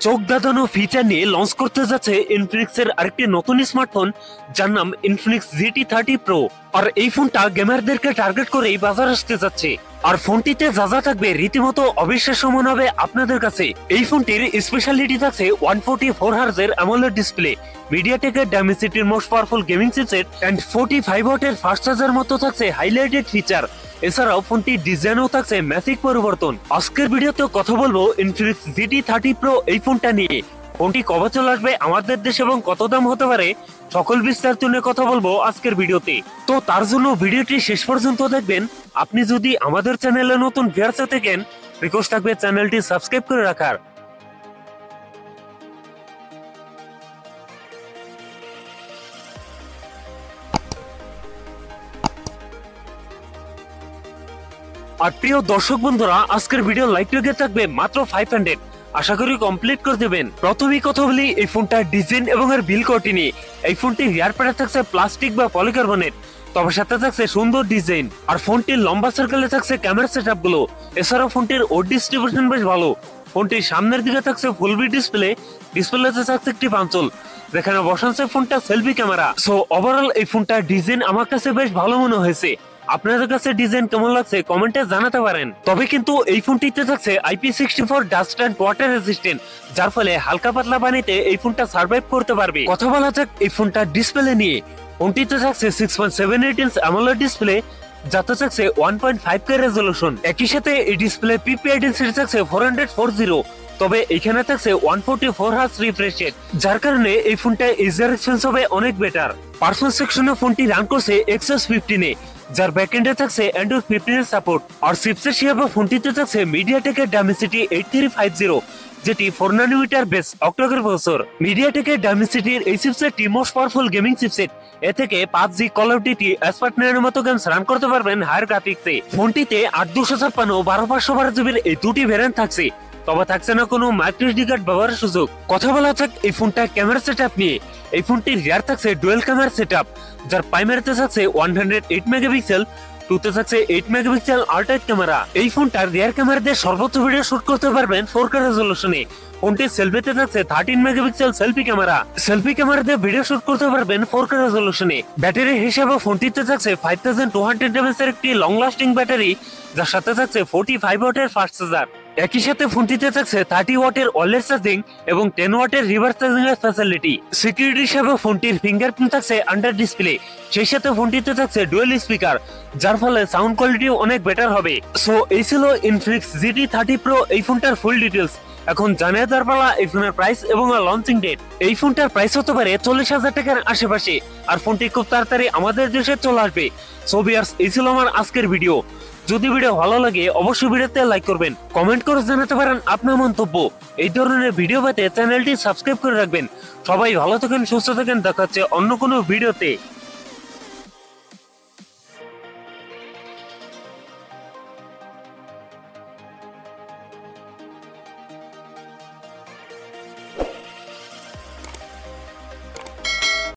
চোখ ধাঁধানো ফিচার নিয়ে লঞ্চ করতে যাচ্ছে ইনফিনিক্সের আরেকটি নতুন স্মার্টফোন, যার নাম ইনফিনিক্স GT30 Pro। আর এই ফোনটা গেমারদেরকে টার্গেট করেই বাজার আসতে যাচ্ছে। আর ফোনটিতে যা যা থাকবে রীতিমতো অবিশ্বাস্য মনে হবে আপনাদের কাছে। এই ফোনটির স্পেশালিটি থাকছে 144 হার্জের অ্যামোলেড ডিসপ্লে, মিডিয়াটেকের ডায়মেনসিটির most powerful gaming chipset and 45 ওয়াটের ফাস্ট চার্জার মতো থাকছে হাইলাইটেড ফিচার। এছাড়াও ফোনটির ডিজাইনও থাকছে ম্যাসিভ পরিবর্তন। আজকের ভিডিওতে কথা বলবো ইনফিনিক্স GT30 Pro এই ফোনটা নিয়ে। ফোনটি কবে চলে আসবে আমাদের দেশে এবং কত দাম হতে পারে, সকল বিস্তারিত নিয়ে কথা বলবো আজকের ভিডিওতে। তো তার জন্য ভিডিওটি শেষ পর্যন্ত দেখবেন। আপনি যদি আমাদের চ্যানেলে নতুন ভিউয়ার্স থাকেন, রিকোয়েস্ট থাকবে চ্যানেলটি সাবস্ক্রাইব করে রাখার। আর প্রিয় দর্শক বন্ধুরা, আজকের ভিডিও লাইক লেগে থাকবে মাত্র 500, আশা করি কমপ্লিট করে দেবেন। প্রথমেই কথা বলি এই ফোনটার ডিজাইন এবং এর বিল কোয়ালিটি নিয়ে। এই ফোনটি রিয়ার প্যাডে থাকছে প্লাস্টিক বা পলিকার্বনেট, তবে সাথে থাকছে সুন্দর ডিজাইন। আর ফোনটির লম্বা সার্কেলে থাকছে ক্যামেরা সেটআপ গুলো। এছাড়াও ফোনটির ওড ডিস্ট্রিবিউশন বেশ ভালো। ফোনটির সামনের দিকে থাকছে ফুল বি ডিসপ্লে, ডিসপ্লেতে থাকছে একটি পাঞ্চল, যেখানে বসাচ্ছে ফোনটা সেলফি ক্যামেরা। সো ওভারঅল এই ফোনটার ডিজাইন আমার কাছে বেশ ভালো মনে হয়েছে। আপনাদের কাছে ডিজাইন কেমন লাগছে কমেন্টে জানাতে পারেন। তবে কিন্তু এই ফোনটিতে থাকছে IP64 dust and water resistant, যার ফলে হালকা পাতলা পানিতে এই ফোনটা সার্ভাইভ করতে পারবে। কথা বলা যাক এই ফোনটার ডিসপ্লে নিয়ে। ফোনটিতে থাকছে 6.78 ইঞ্চ অ্যামোলেড ডিসপ্লে, যাতে থাকছে 1.5K রেজলিউশন। একই সাথে এই ডিসপ্লে PPI ডেনসিটি থাকছে 440, তবে এখানে থাকছে 144 হার্জ রিফ্রেশ রেট, যার কারণে এই ফোনটা ইউজার এক্সপেরিয়েন্স হবে অনেক বেটার। পারফরম্যান্স সেকশনে ফোনটি রান করছে Exynos 15 এ, যার ব্যাকএন্ডে থাকছে Android 15 এর সাপোর্ট। আর চিপসেট হিসেবে ফোনটিতে থাকছে মিডিয়াটেকের ডায়মেনসিটি 8350, যেটি 4 ন্যানোমিটার বেস অক্টোকোর প্রসেসর। মিডিয়াটেকের ডায়মেনসিটির এই চিপসেটটি মোস্ট পাওয়ারফুল গেমিং চিপসেট। এ থেকে PUBG, কল অফ ডিউটি, এসপার্টনারের মতো গেমস রান করতে পারবেন হায়ার গ্রাফিক্সে। ফোনটিতে 8256 ও 12512 জিবির এই দুটি ভ্যারিয়েন্ট থাকছে, তবে থাকছে না কোনো মাইক্রো SD কার্ড ব্যবহারের সুযোগ। কথা বলা যাক এই ফোনটার ক্যামেরা সেটআপ নিয়ে। এই ফোনটির রিয়ার থাকছে ডুয়াল ক্যামেরা সেটআপ, যার প্রাইমারিতে থাকছে 108 মেগাপিক্সেল, টুতে থাকছে 8 মেগাপিক্সেল আল্ট্রা ক্যামেরা। এই ফোনটার রিয়ার ক্যামেরা দিয়ে সর্বোচ্চ ভিডিও শুট করতে পারবেন 4K রেজলিউশনে। ফোনটির সেলফিতে থাকছে 13 megapixel selfie camera, selfie camera দিয়ে ভিডিও শুট করতে পারবেন 4K রেজলিউশনে। ব্যাটারি হিসেবে ফোনটিতে থাকছে 5200 mAh এর একটি লং লাস্টিং ব্যাটারি, যার সাথে থাকছে 45 ওয়াটের ফাস্ট চার্জার। একই সাথে ফোনটিতে থাকছে 30 ওয়াটের ওয়্যারলেস চার্জিং এবং 10 ওয়াটের রিভার্স চার্জিং এর ফ্যাসিলিটি। সিকিউরিটি হিসেবে ফোনটির ফিঙ্গারপ্রিন্ট থাকছে আন্ডার ডিসপ্লে, সেই সাথে ফোনটিতে থাকছে ডুয়াল স্পিকার, যার ফলে সাউন্ড কোয়ালিটি অনেক বেটার হবে। সো এই ছিল ইনফিনিক্স GT30 Pro এই ফোনটার ফুল ডিটেলস। এখন জানিয়ে দেওয়ার পালা এই ফোনের প্রাইস এবং লঞ্চিং ডেট। এই ফোনটার প্রাইস হতে পারে 40,000 টাকার আশেপাশে, আর ফোনটি খুব তাড়াতাড়ি আমাদের দেশে চলে আসবে। সো ভিউয়ার্স, এই ছিল আমার আজকের ভিডিও। যদি ভিডিও ভালো লাগে অবশ্যই ভিডিওতে লাইক করবেন, কমেন্ট করে জানাতে পারেন আপনার মন্তব্য। এই ধরনের ভিডিও পেতে চ্যানেলটি সাবস্ক্রাইব করে রাখবেন। সবাই ভালো থাকেন, সুস্থ থাকেন, দেখা হচ্ছে অন্য কোনো ভিডিওতে।